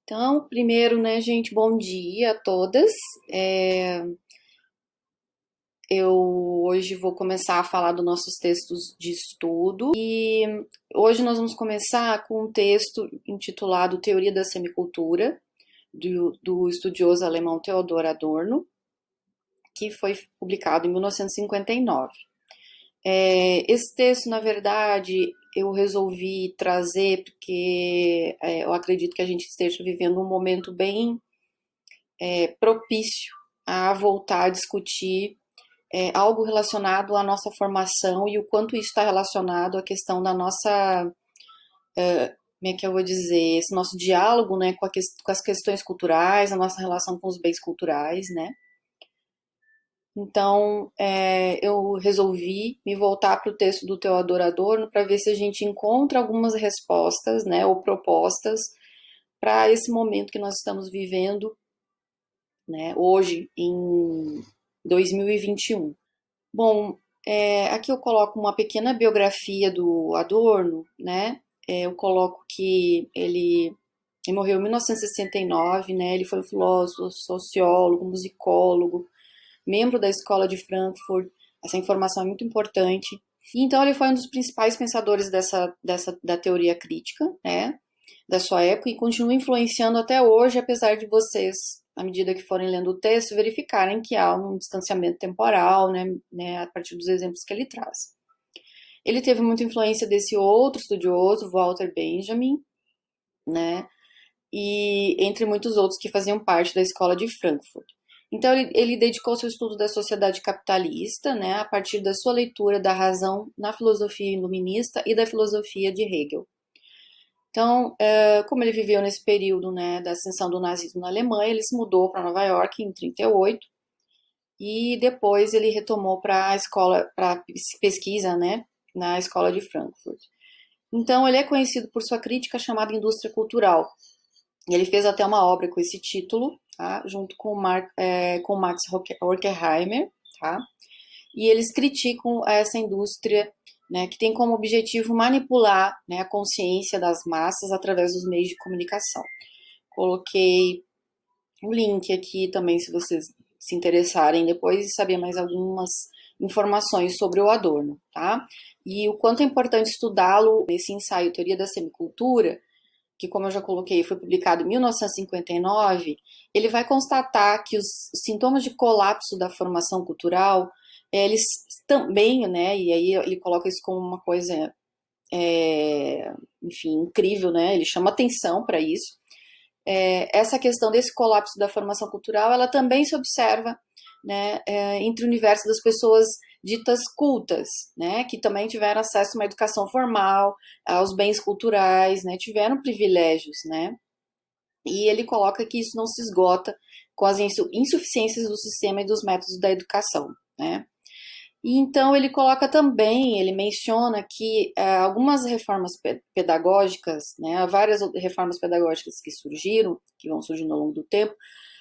Então, primeiro, né, gente, bom dia a todas. É, eu hoje vou começar a falar dos nossos textos de estudo e hoje nós vamos começar com um texto intitulado Teoria da Semicultura, do estudioso alemão Theodor Adorno, que foi publicado em 1959. Esse texto, na verdade, eu resolvi trazer porque eu acredito que a gente esteja vivendo um momento bem propício a voltar a discutir algo relacionado à nossa formação e o quanto isso está relacionado à questão da nossa, como é que eu vou dizer, esse nosso diálogo, né, com as questões culturais, a nossa relação com os bens culturais, né. Então, eu resolvi me voltar para o texto do Theodor Adorno para ver se a gente encontra algumas respostas, né, ou propostas para esse momento que nós estamos vivendo, né, hoje, em 2021. Bom, aqui eu coloco uma pequena biografia do Adorno, né? Eu coloco que ele morreu em 1969, né? Ele foi um filósofo, sociólogo, musicólogo, membro da Escola de Frankfurt. Essa informação é muito importante. E, então, ele foi um dos principais pensadores da teoria crítica, né? Da sua época e continua influenciando até hoje, apesar de vocês, à medida que forem lendo o texto, verificarem que há um distanciamento temporal, né, a partir dos exemplos que ele traz. Ele teve muita influência desse outro estudioso, Walter Benjamin, né, e entre muitos outros que faziam parte da escola de Frankfurt. Então, ele dedicou seu estudo da sociedade capitalista, né, a partir da sua leitura da razão na filosofia iluminista e da filosofia de Hegel. Então, como ele viveu nesse período, né, da ascensão do nazismo na Alemanha, ele se mudou para Nova York em 1938 e depois ele retomou para a escola, para pesquisa, né, na escola de Frankfurt. Então, ele é conhecido por sua crítica chamada indústria cultural. E ele fez até uma obra com esse título, tá, junto com com Max Horkheimer, tá? E eles criticam essa indústria, né, que tem como objetivo manipular, né, a consciência das massas através dos meios de comunicação. Coloquei o link aqui também, se vocês se interessarem depois e saber mais algumas informações sobre o Adorno, tá? E o quanto é importante estudá-lo nesse ensaio Teoria da Semicultura, que, como eu já coloquei, foi publicado em 1959, ele vai constatar que os sintomas de colapso da formação cultural, eles também, né, e aí ele coloca isso como uma coisa, enfim, incrível, né, ele chama atenção para isso. Essa questão desse colapso da formação cultural, ela também se observa, né, entre o universo das pessoas ditas cultas, né, que também tiveram acesso a uma educação formal, aos bens culturais, né, tiveram privilégios, né, e ele coloca que isso não se esgota com as insuficiências do sistema e dos métodos da educação, né. E então ele coloca também, ele menciona que algumas reformas pedagógicas, né, várias reformas pedagógicas que surgiram, que vão surgindo ao longo do tempo,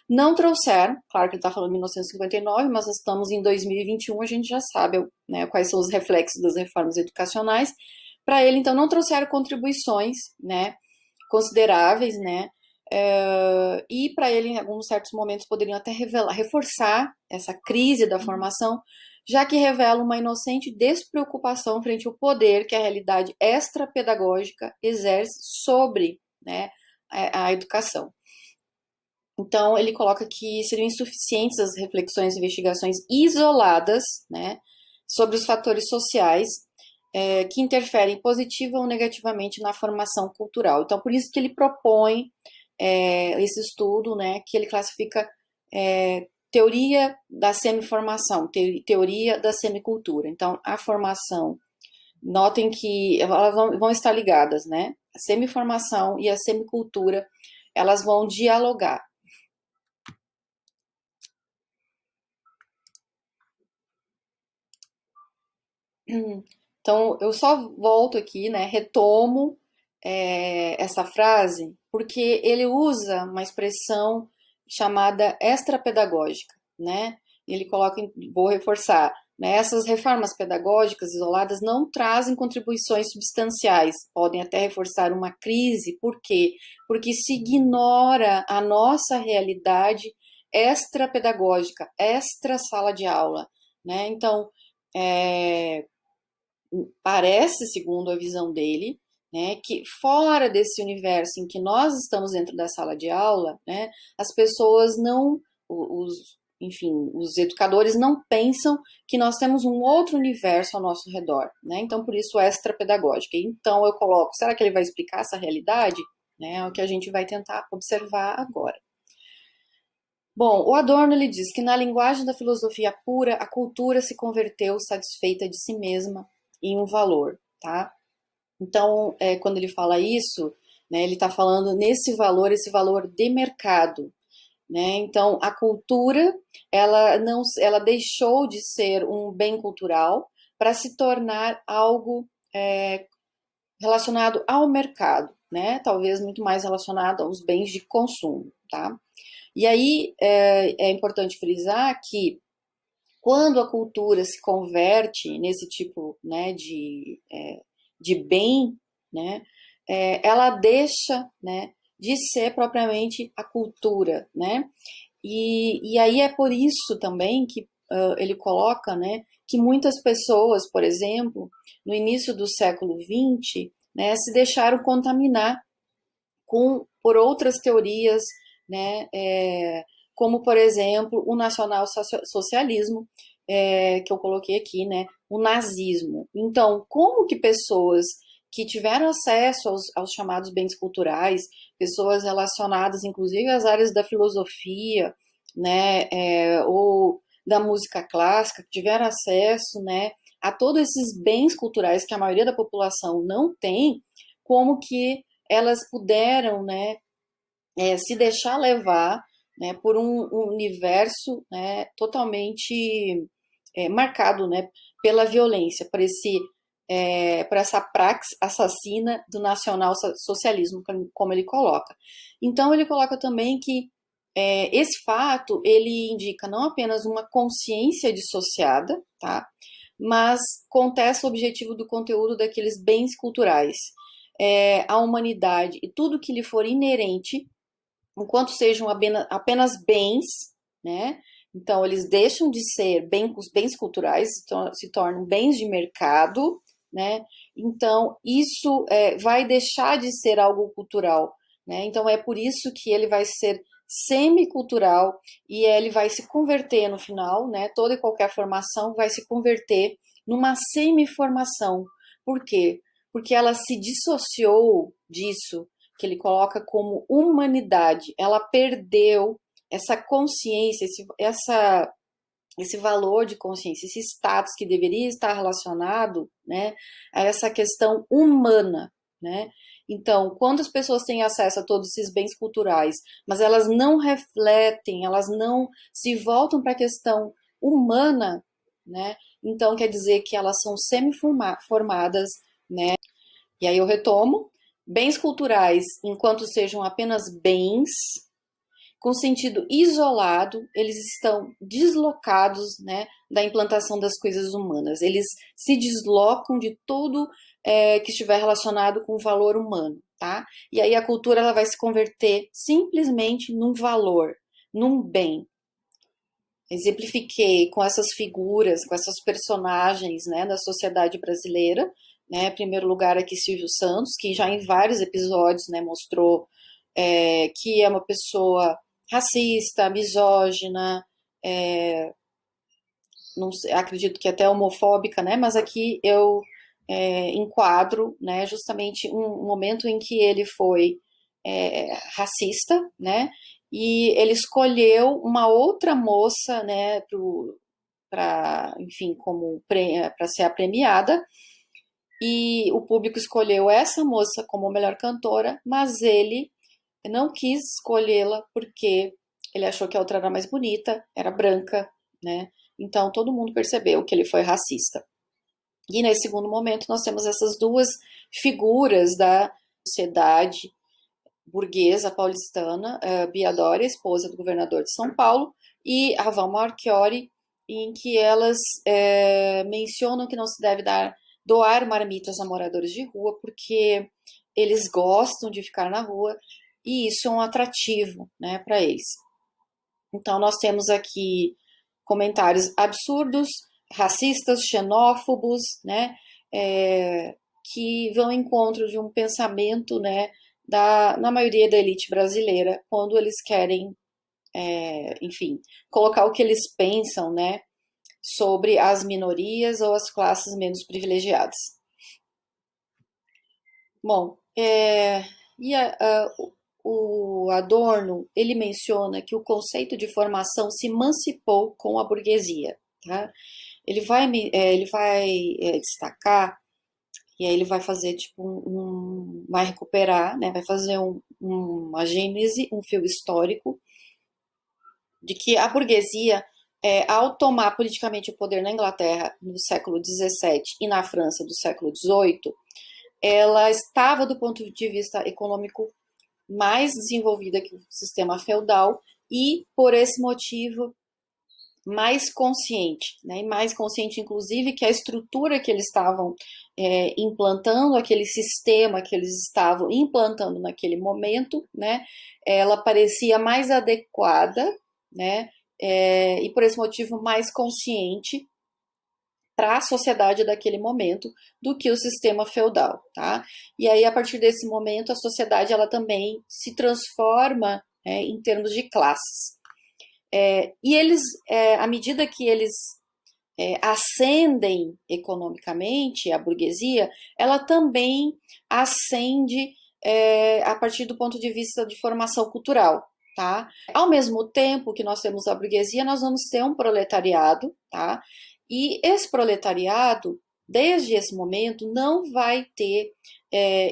não trouxeram, claro que ele está falando em 1959, mas nós estamos em 2021, a gente já sabe, né, quais são os reflexos das reformas educacionais. Para ele, então, não trouxeram contribuições, né, consideráveis, né, e para ele, em alguns certos momentos, poderiam até reforçar essa crise da formação, já que revela uma inocente despreocupação frente ao poder que a realidade extrapedagógica exerce sobre, né, a educação. Então, ele coloca que seriam insuficientes as reflexões e investigações isoladas, né, sobre os fatores sociais que interferem positiva ou negativamente na formação cultural. Então, por isso que ele propõe esse estudo, né, que ele classifica teoria da semiformação, teoria da semicultura. Então, a formação, notem que elas vão estar ligadas, né? A semiformação e a semicultura, elas vão dialogar. Então, eu só volto aqui, né? Retomo essa frase, porque ele usa uma expressão chamada extrapedagógica, né? Ele coloca, vou reforçar, né, essas reformas pedagógicas isoladas não trazem contribuições substanciais, podem até reforçar uma crise. Por quê? Porque se ignora a nossa realidade extra-pedagógica, extra-sala de aula, né? Então, parece, segundo a visão dele, né, que fora desse universo em que nós estamos dentro da sala de aula, né, as pessoas não, enfim, os educadores não pensam que nós temos um outro universo ao nosso redor, né? Então, por isso, extra-pedagógica. Então, eu coloco, será que ele vai explicar essa realidade? Né, é o que a gente vai tentar observar agora. Bom, o Adorno ele diz que na linguagem da filosofia pura, a cultura se converteu satisfeita de si mesma em um valor, tá? Então, quando ele fala isso, né, ele está falando nesse valor, esse valor de mercado, né? Então, a cultura, ela deixou de ser um bem cultural para se tornar algo relacionado ao mercado, né? Talvez muito mais relacionado aos bens de consumo, tá? E aí é importante frisar que quando a cultura se converte nesse tipo, né, de bem, né, ela deixa, né, de ser propriamente a cultura, né? E aí é por isso também que ele coloca, né, que muitas pessoas, por exemplo, no início do século XX, né, se deixaram contaminar por outras teorias, né, como, por exemplo, o nacionalsocialismo, que eu coloquei aqui, né, o nazismo. Então, como que pessoas que tiveram acesso aos chamados bens culturais, pessoas relacionadas, inclusive, às áreas da filosofia, né, ou da música clássica, que tiveram acesso, né, a todos esses bens culturais que a maioria da população não tem, como que elas puderam, né, se deixar levar, né, por um universo, né, totalmente marcado, né, pela violência, por essa praxis assassina do nacional-socialismo, como ele coloca. Então, ele coloca também que esse fato, ele indica não apenas uma consciência dissociada, tá? Mas contesta o objetivo do conteúdo daqueles bens culturais. A humanidade e tudo que lhe for inerente, enquanto sejam apenas bens, né? Então, eles deixam de ser bens culturais, se tornam bens de mercado, né? Então, isso vai deixar de ser algo cultural, né? Então, é por isso que ele vai ser semicultural e ele vai se converter no final, né? Toda e qualquer formação vai se converter numa semiformação. Por quê? Porque ela se dissociou disso, que ele coloca como humanidade. Ela perdeu essa consciência, esse valor de consciência, esse status que deveria estar relacionado, né, a essa questão humana, né? Então, quando as pessoas têm acesso a todos esses bens culturais, mas elas não refletem, elas não se voltam para a questão humana, né? Então, quer dizer que elas são semi-formadas, né? E aí eu retomo, bens culturais, enquanto sejam apenas bens, com sentido isolado, eles estão deslocados, né, da implantação das coisas humanas. Eles se deslocam de tudo que estiver relacionado com o valor humano, tá? E aí a cultura ela vai se converter simplesmente num valor, num bem. Exemplifiquei com essas figuras, com essas personagens, né, da sociedade brasileira, né? Em primeiro lugar aqui Silvio Santos, que já em vários episódios, né, mostrou que é uma pessoa racista, misógina, não sei, acredito que até homofóbica, né? Mas aqui eu enquadro, né, justamente um momento em que ele foi racista, né? E ele escolheu uma outra moça, né, para, enfim, para ser a premiada. E o público escolheu essa moça como a melhor cantora, mas ele não quis escolhê-la porque ele achou que a outra era mais bonita, era branca, né? Então todo mundo percebeu que ele foi racista. E nesse segundo momento nós temos essas duas figuras da sociedade burguesa paulistana, Bia Dória, esposa do governador de São Paulo, e Raval Marchiori, em que elas mencionam que não se deve doar marmitas a moradores de rua, porque eles gostam de ficar na rua e isso é um atrativo, né, para eles. Então, nós temos aqui comentários absurdos, racistas, xenófobos, né, que vão em encontro de um pensamento, né, na maioria da elite brasileira, quando eles querem, enfim, colocar o que eles pensam, né, sobre as minorias ou as classes menos privilegiadas. Bom, e o Adorno, ele menciona que o conceito de formação se emancipou com a burguesia. Tá? Ele vai destacar, e aí ele vai fazer tipo vai recuperar, né? Vai fazer uma gênese, um fio histórico de que a burguesia, ao tomar politicamente o poder na Inglaterra no século XVII e na França do século XVIII, ela estava, do ponto de vista econômico, mais desenvolvida que o sistema feudal e, por esse motivo, mais consciente, né? E mais consciente, inclusive, que a estrutura que eles estavam implantando, aquele sistema que eles estavam implantando naquele momento, né? Ela parecia mais adequada, né? E por esse motivo mais consciente para a sociedade daquele momento do que o sistema feudal, tá? E aí a partir desse momento a sociedade ela também se transforma em termos de classes. E eles, à medida que eles ascendem economicamente, a burguesia, ela também ascende a partir do ponto de vista de formação cultural. Tá? Ao mesmo tempo que nós temos a burguesia, nós vamos ter um proletariado, tá? E esse proletariado, desde esse momento, não vai ter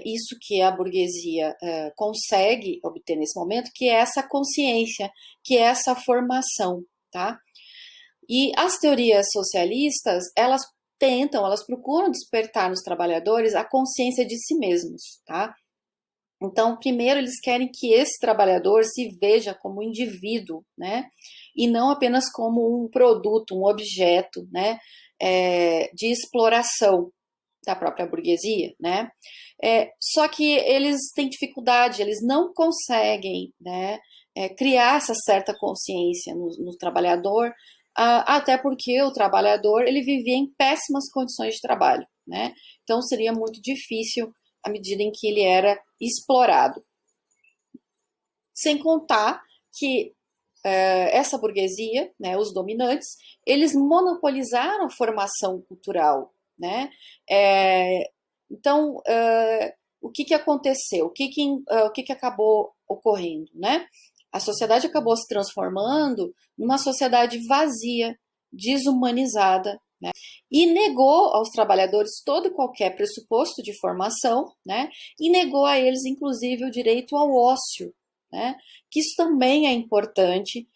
isso que a burguesia consegue obter nesse momento, que é essa consciência, que é essa formação, tá? E as teorias socialistas, elas procuram despertar nos trabalhadores a consciência de si mesmos, tá? Então, primeiro, eles querem que esse trabalhador se veja como um indivíduo, né? E não apenas como um produto, um objeto, né? De exploração da própria burguesia, né? Só que eles têm dificuldade, eles não conseguem, né? Criar essa certa consciência no trabalhador, até porque o trabalhador ele vivia em péssimas condições de trabalho, né? Então seria muito difícil à medida em que ele era explorado. Sem contar que essa burguesia, né, os dominantes, eles monopolizaram a formação cultural, né? Então, o que aconteceu? O que acabou ocorrendo, né? A sociedade acabou se transformando numa sociedade vazia, desumanizada, né? E negou aos trabalhadores todo e qualquer pressuposto de formação, né? E negou a eles, inclusive, o direito ao ócio, né? Que isso também é importante.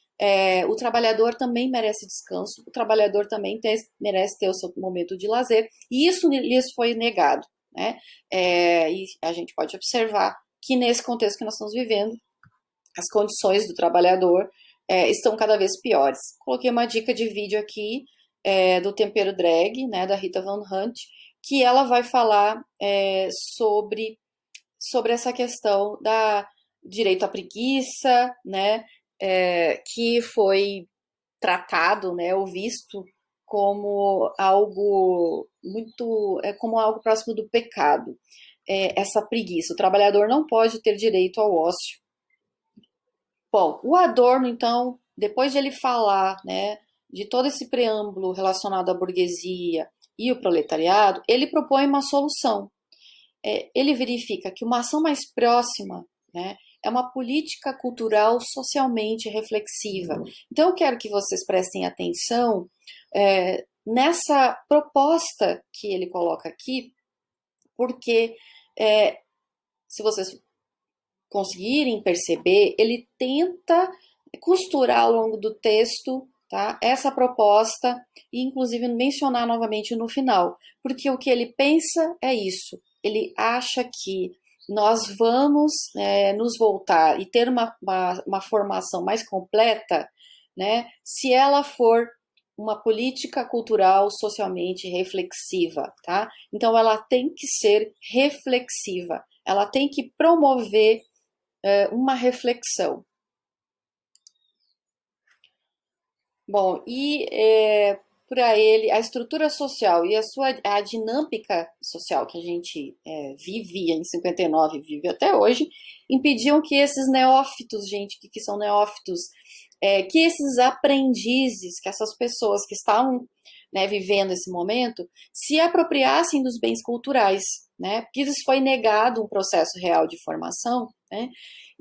O trabalhador também merece descanso, o trabalhador também merece ter o seu momento de lazer, e isso lhes foi negado, né? E a gente pode observar que nesse contexto que nós estamos vivendo, as condições do trabalhador estão cada vez piores. Coloquei uma dica de vídeo aqui do Tempero Drag, né, da Rita Von Hunt, que ela vai falar sobre essa questão da direito à preguiça, né, que foi tratado, né, ou visto como algo como algo próximo do pecado. Essa preguiça. O trabalhador não pode ter direito ao ócio. Bom, o Adorno, então, depois de ele falar, né, de todo esse preâmbulo relacionado à burguesia e o proletariado, ele propõe uma solução. Ele verifica que uma ação mais próxima, né, é uma política cultural socialmente reflexiva. Então, eu quero que vocês prestem atenção nessa proposta que ele coloca aqui, porque se vocês conseguirem perceber, ele tenta costurar ao longo do texto, tá, essa proposta e inclusive mencionar novamente no final, porque o que ele pensa é isso. Ele acha que nós vamos nos voltar e ter uma formação mais completa, né, se ela for uma política cultural socialmente reflexiva, tá? Então ela tem que ser reflexiva, ela tem que promover uma reflexão. Bom, para ele, a estrutura social e a dinâmica social que a gente vivia em 59 e vive até hoje, impediam que esses neófitos, gente, que são neófitos, que esses aprendizes, que essas pessoas que estavam, né, vivendo esse momento, se apropriassem dos bens culturais, né? Porque lhes foi negado um processo real de formação, né?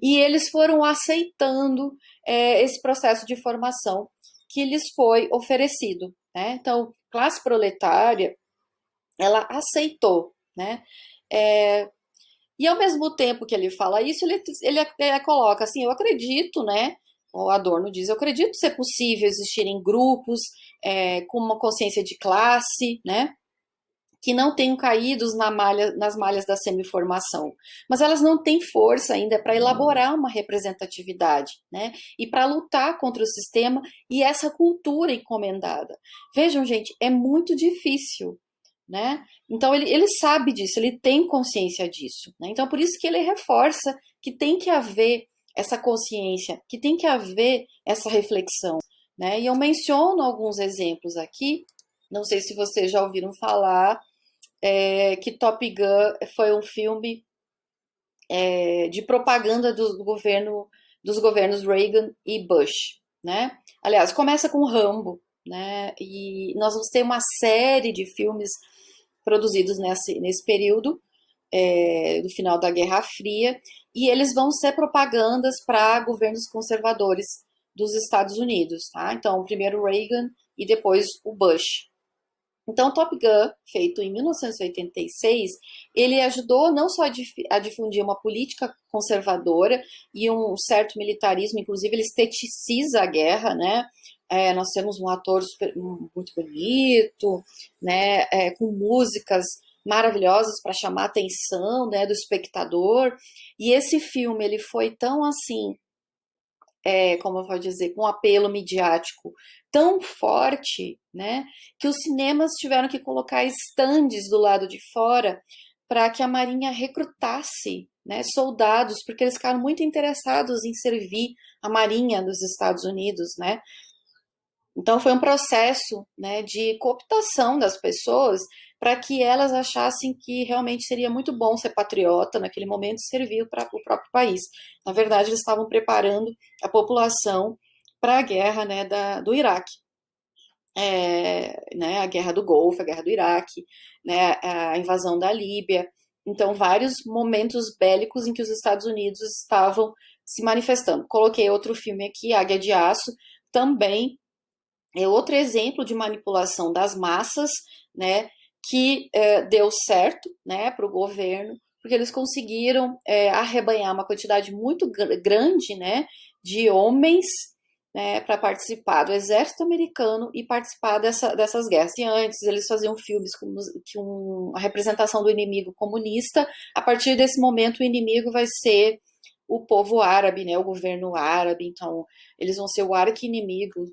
E eles foram aceitando esse processo de formação que lhes foi oferecido, né? Então, classe proletária, ela aceitou, né? E ao mesmo tempo que ele fala isso, ele coloca assim, eu acredito, né? O Adorno diz, eu acredito ser possível existirem grupos com uma consciência de classe, né? Que não tenham caído nas malhas da semiformação, mas elas não têm força ainda para elaborar uma representatividade, né? E para lutar contra o sistema e essa cultura encomendada. Vejam, gente, é muito difícil, né? Então ele sabe disso, ele tem consciência disso, né? Então por isso que ele reforça que tem que haver essa consciência, que tem que haver essa reflexão, né? E eu menciono alguns exemplos aqui. Não sei se vocês já ouviram falar que Top Gun foi um filme de propaganda dos governos Reagan e Bush, né? Aliás, começa com Rambo, né? E nós vamos ter uma série de filmes produzidos nesse período do final da Guerra Fria, e eles vão ser propagandas para governos conservadores dos Estados Unidos, tá? Então, primeiro Reagan e depois o Bush. Então, Top Gun, feito em 1986, ele ajudou não só a difundir uma política conservadora e um certo militarismo, inclusive ele esteticiza a guerra, né? Nós temos um ator muito bonito, né? Com músicas maravilhosas para chamar a atenção, né, do espectador. E esse filme ele foi tão assim como eu vou dizer, com um apelo midiático tão forte, né, que os cinemas tiveram que colocar estandes do lado de fora para que a Marinha recrutasse, né, soldados, porque eles ficaram muito interessados em servir a Marinha dos Estados Unidos, né. Então foi um processo, né, de cooptação das pessoas para que elas achassem que realmente seria muito bom ser patriota naquele momento e servir para o próprio país. Na verdade, eles estavam preparando a população para a guerra, né, do Iraque. Né, a guerra do Golfo, a guerra do Iraque, né, a invasão da Líbia. Então, vários momentos bélicos em que os Estados Unidos estavam se manifestando. Coloquei outro filme aqui, Águia de Aço, também é outro exemplo de manipulação das massas, né, que deu certo, né, para o governo, porque eles conseguiram arrebanhar uma quantidade muito grande, né, de homens, né, para participar do exército americano e participar dessas guerras. E antes eles faziam filmes com a representação do inimigo comunista. A partir desse momento o inimigo vai ser o povo árabe, né, o governo árabe. Então eles vão ser o arqui-inimigo,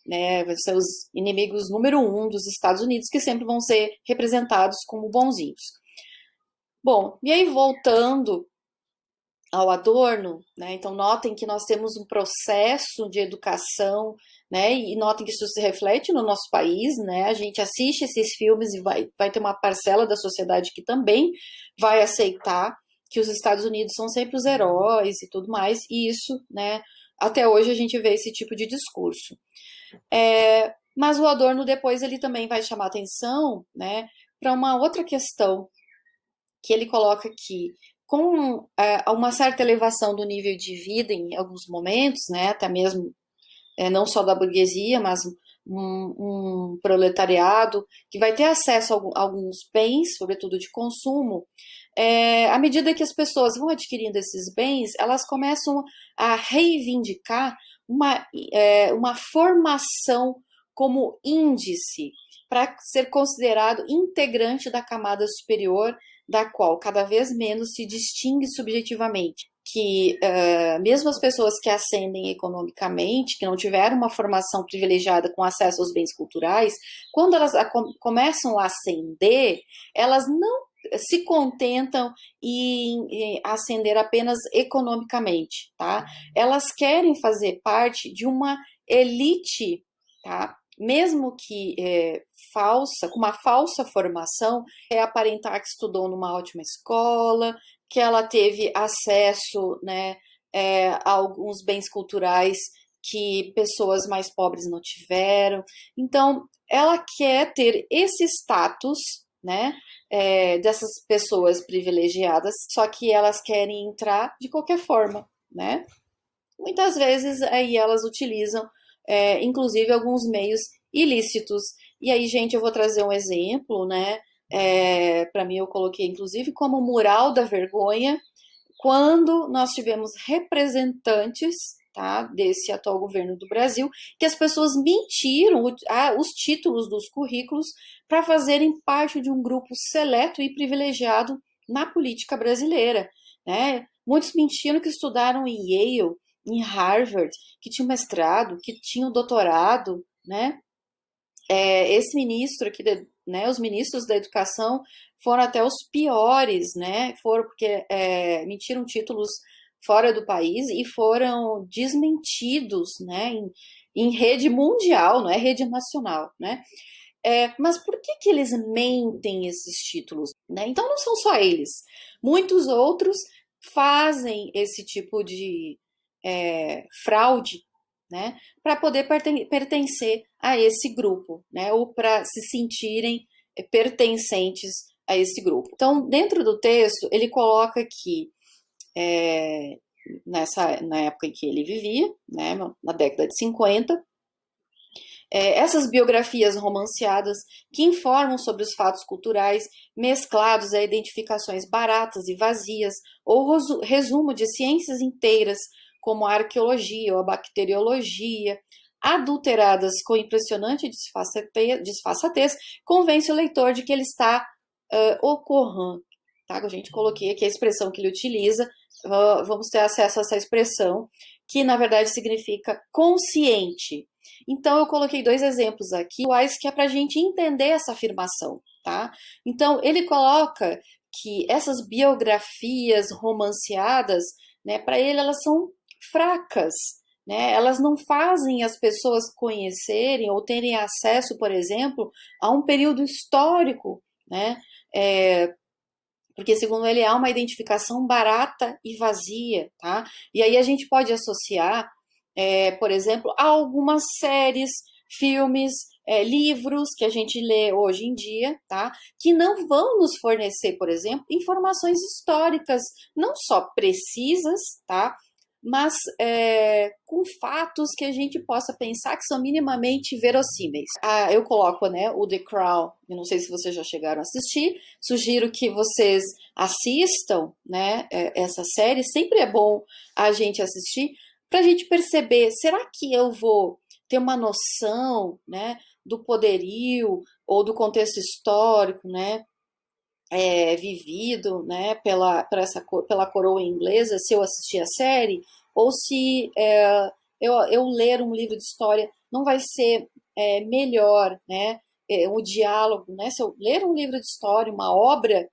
né, vai ser os inimigos número 1 dos Estados Unidos, que sempre vão ser representados como bonzinhos. Bom, e aí voltando ao Adorno, né, então notem que nós temos um processo de educação, né, e notem que isso se reflete no nosso país, né, a gente assiste esses filmes e vai ter uma parcela da sociedade que também vai aceitar que os Estados Unidos são sempre os heróis e tudo mais, e isso, né, até hoje a gente vê esse tipo de discurso. Mas o Adorno depois ele também vai chamar atenção, né, para uma outra questão que ele coloca aqui, com uma certa elevação do nível de vida em alguns momentos, né, até mesmo não só da burguesia, mas um proletariado que vai ter acesso a alguns bens, sobretudo de consumo. À medida que as pessoas vão adquirindo esses bens, elas começam a reivindicar uma formação como índice para ser considerado integrante da camada superior, da qual cada vez menos se distingue subjetivamente, que mesmo as pessoas que ascendem economicamente, que não tiveram uma formação privilegiada com acesso aos bens culturais, quando elas começam a ascender, elas não se contentam em ascender apenas economicamente, tá? Elas querem fazer parte de uma elite, tá? Mesmo que falsa, com uma falsa formação, aparentar que estudou numa ótima escola, que ela teve acesso, né, a alguns bens culturais que pessoas mais pobres não tiveram. Então, ela quer ter esse status, né, dessas pessoas privilegiadas, só que elas querem entrar de qualquer forma, né? Muitas vezes aí elas utilizam, inclusive, alguns meios ilícitos. E aí, gente, eu vou trazer um exemplo, né? Para mim, eu coloquei, inclusive, como mural da vergonha, quando nós tivemos representantes, tá, desse atual governo do Brasil, que as pessoas mentiram os títulos dos currículos para fazerem parte de um grupo seleto e privilegiado na política brasileira, né? Muitos mentiram que estudaram em Yale, em Harvard, que tinham mestrado, que tinham doutorado, né? Esse ministro aqui, né, os ministros da educação foram até os piores, né? Foram porque mentiram títulos fora do país e foram desmentidos, né? Em rede mundial, não é rede nacional, né? Mas por que eles mentem esses títulos, né? Então não são só eles, muitos outros fazem esse tipo de fraude, né, para poder pertencer a esse grupo, né, ou para se sentirem pertencentes a esse grupo. Então, dentro do texto, ele coloca que na época em que ele vivia, né, na década de 50, essas biografias romanceadas que informam sobre os fatos culturais, mesclados a identificações baratas e vazias, ou resumo de ciências inteiras, como a arqueologia ou a bacteriologia, adulteradas com impressionante disfarçatez, convence o leitor de que ele está ocorrendo. Tá? A gente coloquei aqui a expressão que ele utiliza, vamos ter acesso a essa expressão, que na verdade significa consciente. Então, eu coloquei 2 exemplos aqui, que é para a gente entender essa afirmação, tá? Então, ele coloca que essas biografias romanceadas, né, para ele, elas são fracas, né? Elas não fazem as pessoas conhecerem ou terem acesso, por exemplo, a um período histórico, né? Porque, segundo ele, há uma identificação barata e vazia, tá? E aí a gente pode associar, por exemplo, a algumas séries, filmes, livros que a gente lê hoje em dia, tá? Que não vão nos fornecer, por exemplo, informações históricas, não só precisas, tá? Mas com fatos que a gente possa pensar que são minimamente verossímeis. Eu coloco, né, o The Crown, eu não sei se vocês já chegaram a assistir, sugiro que vocês assistam, né, essa série, sempre é bom a gente assistir, para a gente perceber, será que eu vou ter uma noção, né, do poderio ou do contexto histórico, né, vivido, né, pela coroa inglesa, se eu assistir a série, ou se eu ler um livro de história não vai ser melhor, né, o diálogo, né, se eu ler um livro de história, uma obra,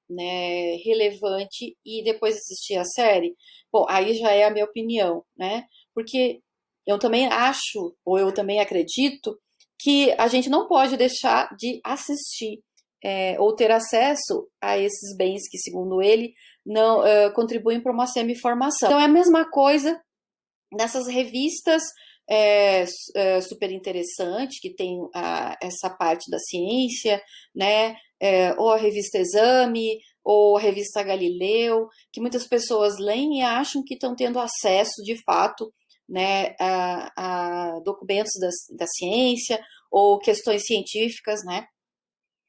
né, relevante e depois assistir a série, bom, aí já é a minha opinião, né, porque eu também acho, ou eu também acredito, que a gente não pode deixar de assistir ou ter acesso a esses bens que, segundo ele, não contribuem para uma semi-formação. Então é a mesma coisa nessas revistas super interessante, que tem essa parte da ciência, né? Ou a revista Exame, ou a revista Galileu, que muitas pessoas leem e acham que estão tendo acesso, de fato, né, a documentos da ciência ou questões científicas, né?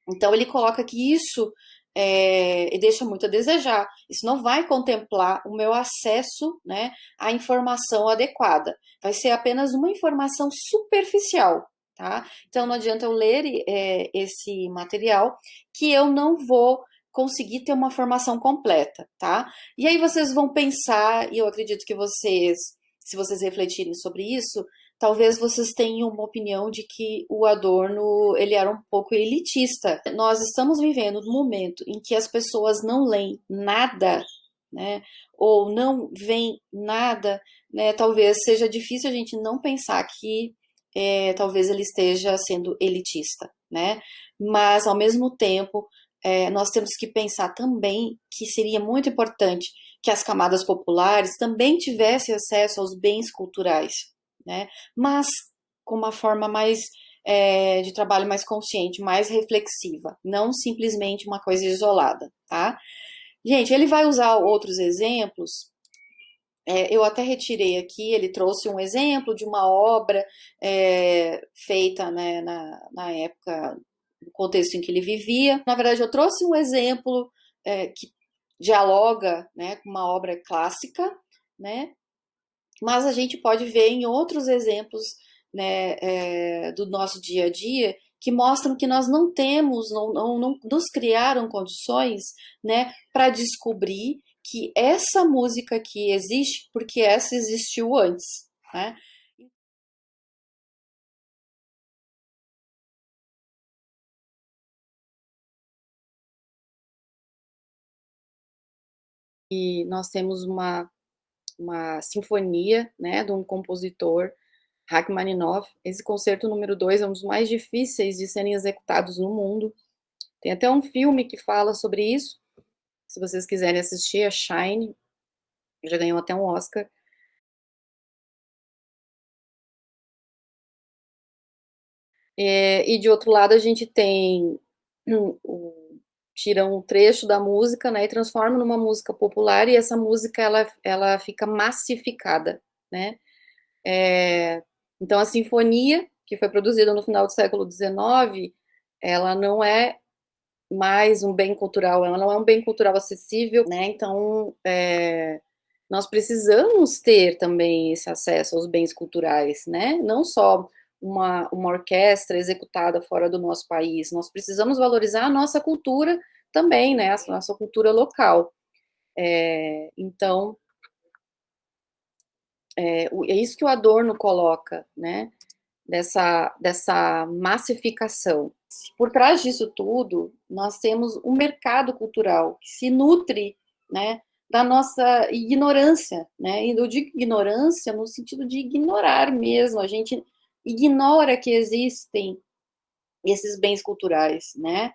Então, ele coloca que isso deixa muito a desejar. Isso não vai contemplar o meu acesso, né, à informação adequada. Vai ser apenas uma informação superficial, tá? Então, não adianta eu ler esse material que eu não vou conseguir ter uma formação completa, tá? E aí vocês vão pensar, e eu acredito que vocês, se vocês refletirem sobre isso, talvez vocês tenham uma opinião de que o Adorno, ele era um pouco elitista. Nós estamos vivendo um momento em que as pessoas não leem nada, né? Ou não veem nada, né? Talvez seja difícil a gente não pensar que talvez ele esteja sendo elitista, né? Mas, ao mesmo tempo, nós temos que pensar também que seria muito importante que as camadas populares também tivessem acesso aos bens culturais, né? Mas com uma forma mais de trabalho mais consciente, mais reflexiva, não simplesmente uma coisa isolada, tá? Gente, ele vai usar outros exemplos. Eu até retirei aqui, ele trouxe um exemplo de uma obra feita, né, na época, no contexto em que ele vivia. Na verdade, eu trouxe um exemplo que dialoga, né, com uma obra clássica, né, mas a gente pode ver em outros exemplos, né, do nosso dia a dia que mostram que nós não temos, não nos criaram condições, né, para descobrir que essa música aqui existe porque essa existiu antes, né? E nós temos uma sinfonia, né, de um compositor, Rachmaninoff. Esse concerto número 2 é um dos mais difíceis de serem executados no mundo. Tem até um filme que fala sobre isso. Se vocês quiserem assistir, é Shine. Já ganhou até um Oscar. E de outro lado a gente tem tira um trecho da música, né, e transforma numa música popular e essa música ela fica massificada, né? Então a sinfonia que foi produzida no final do século XIX, ela não é mais um bem cultural, ela não é um bem cultural acessível, né? Então nós precisamos ter também esse acesso aos bens culturais, né? Não só uma orquestra executada fora do nosso país, nós precisamos valorizar a nossa cultura também, né? A nossa cultura local. Então, é isso que o Adorno coloca, né? Dessa massificação. Por trás disso tudo, nós temos um mercado cultural que se nutre, né, da nossa ignorância, né? E eu digo ignorância no sentido de ignorar mesmo. A gente ignora que existem esses bens culturais, né?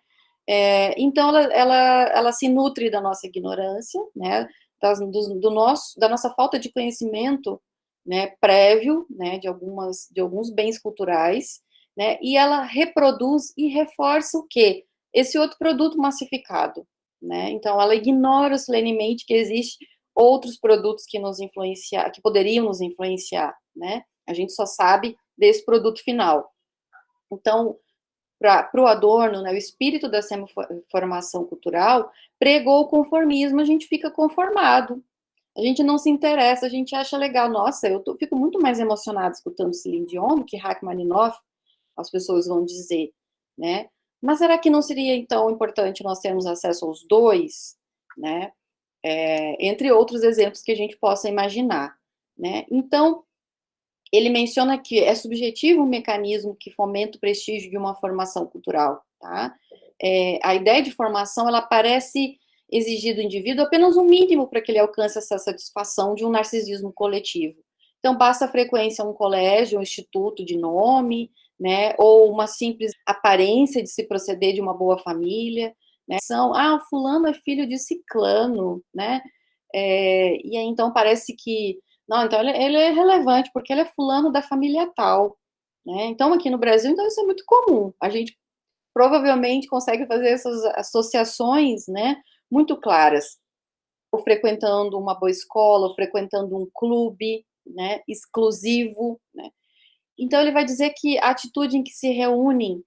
Então ela se nutre da nossa ignorância, né? Da nossa falta de conhecimento, né? Prévio, né? De alguns bens culturais, né? E ela reproduz e reforça o quê? Esse outro produto massificado, né? Então ela ignora solenemente que existe outros produtos que nos influenciar, que poderiam nos influenciar, né? A gente só sabe desse produto final. Então, para o Adorno, né, o espírito da formação cultural pregou o conformismo, a gente fica conformado, a gente não se interessa, a gente acha legal. Nossa, fico muito mais emocionada escutando Celine Dion do que Rachmaninoff, as pessoas vão dizer, né? Mas será que não seria, então, importante nós termos acesso aos dois, né? Entre outros exemplos que a gente possa imaginar, né? Então, ele menciona que é subjetivo o mecanismo que fomenta o prestígio de uma formação cultural, tá? A ideia de formação, ela parece exigir do indivíduo apenas um mínimo para que ele alcance essa satisfação de um narcisismo coletivo. Então, basta a frequência a um colégio, um instituto de nome, né, ou uma simples aparência de se proceder de uma boa família, né? Fulano é filho de ciclano, né? E aí, então, parece que não, então ele é relevante porque ele é fulano da família tal, né? Então aqui no Brasil, então isso é muito comum. A gente provavelmente consegue fazer essas associações, né, muito claras. Ou frequentando uma boa escola, ou frequentando um clube, né, exclusivo, né? Então ele vai dizer que a atitude em que se reúnem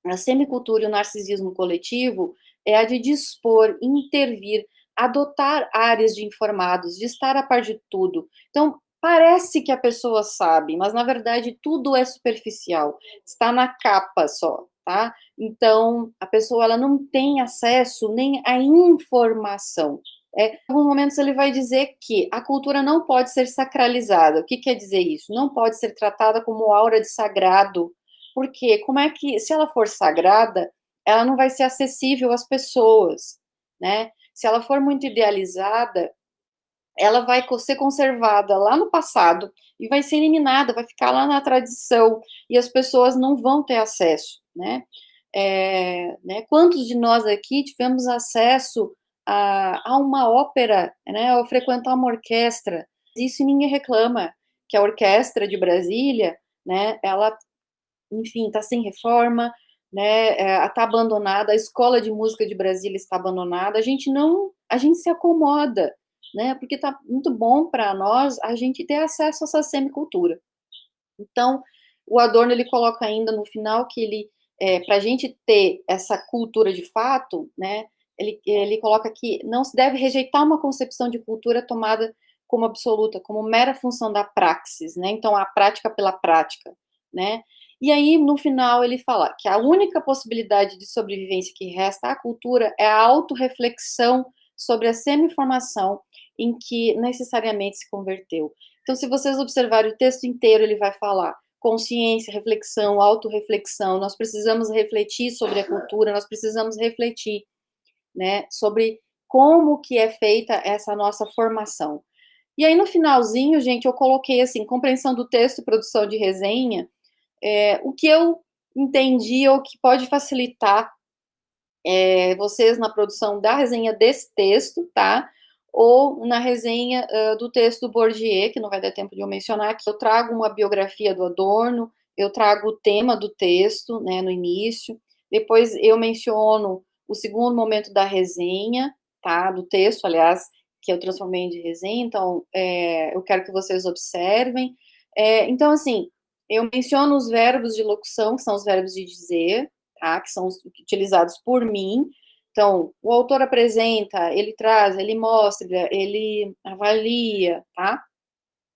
a semicultura e o narcisismo coletivo é a de dispor, intervir, adotar áreas de informados, de estar a par de tudo. Então, parece que a pessoa sabe, mas na verdade tudo é superficial, está na capa só, tá? Então, a pessoa ela não tem acesso nem à informação. Em alguns momentos ele vai dizer que a cultura não pode ser sacralizada. O que quer dizer isso? Não pode ser tratada como aura de sagrado, porque como é que, se ela for sagrada, ela não vai ser acessível às pessoas, né? Se ela for muito idealizada, ela vai ser conservada lá no passado e vai ser eliminada, vai ficar lá na tradição e as pessoas não vão ter acesso, né? Quantos de nós aqui tivemos acesso a uma ópera, né? Ou frequentar uma orquestra? Isso ninguém reclama, que a orquestra de Brasília, né? Ela, enfim, está sem reforma, né? Está abandonada, a escola de música de Brasília está abandonada. A gente se acomoda, né? Porque está muito bom para nós a gente ter acesso a essa semicultura. Então, o Adorno ele coloca ainda no final que para a gente ter essa cultura de fato, né? Ele coloca que não se deve rejeitar uma concepção de cultura tomada como absoluta, como mera função da praxis, né? Então, a prática pela prática, né? E aí, no final, ele fala que a única possibilidade de sobrevivência que resta à cultura é a autorreflexão sobre a semi-informação em que necessariamente se converteu. Então, se vocês observarem o texto inteiro, ele vai falar consciência, reflexão, autorreflexão. Nós precisamos refletir sobre a cultura, nós precisamos refletir, né, sobre como que é feita essa nossa formação. E aí, no finalzinho, gente, eu coloquei assim, compreensão do texto, produção de resenha, o que eu entendi ou que pode facilitar vocês na produção da resenha desse texto, tá? Ou na resenha do texto do Bourdieu, que não vai dar tempo de eu mencionar, que eu trago uma biografia do Adorno, eu trago o tema do texto, né, no início, depois eu menciono o segundo momento da resenha, tá, do texto, aliás, que eu transformei de resenha, então eu quero que vocês observem. Então, assim, eu menciono os verbos de locução, que são os verbos de dizer, tá, que são utilizados por mim. Então, o autor apresenta, ele traz, ele mostra, ele avalia, tá?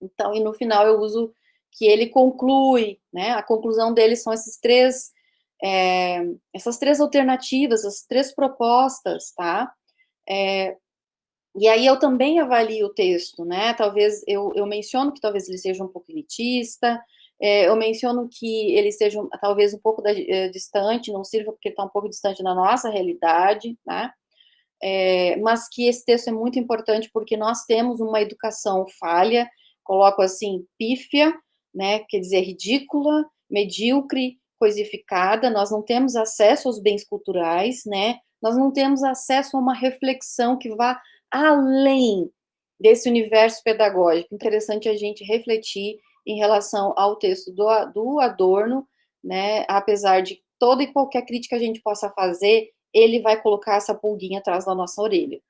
Então, e no final eu uso que ele conclui, né? A conclusão dele são essas três alternativas, as três propostas, tá? E aí eu também avalio o texto, né? Talvez eu menciono que talvez ele seja um pouco elitista, eu menciono que ele seja talvez um pouco distante, não sirva porque ele está um pouco distante da nossa realidade, né? Mas que esse texto é muito importante porque nós temos uma educação falha, coloco assim, pífia, né? Quer dizer, ridícula, medíocre, coisificada, nós não temos acesso aos bens culturais, né? Nós não temos acesso a uma reflexão que vá além desse universo pedagógico. Interessante a gente refletir em relação ao texto do Adorno, né? Apesar de toda e qualquer crítica a gente possa fazer, ele vai colocar essa pulguinha atrás da nossa orelha.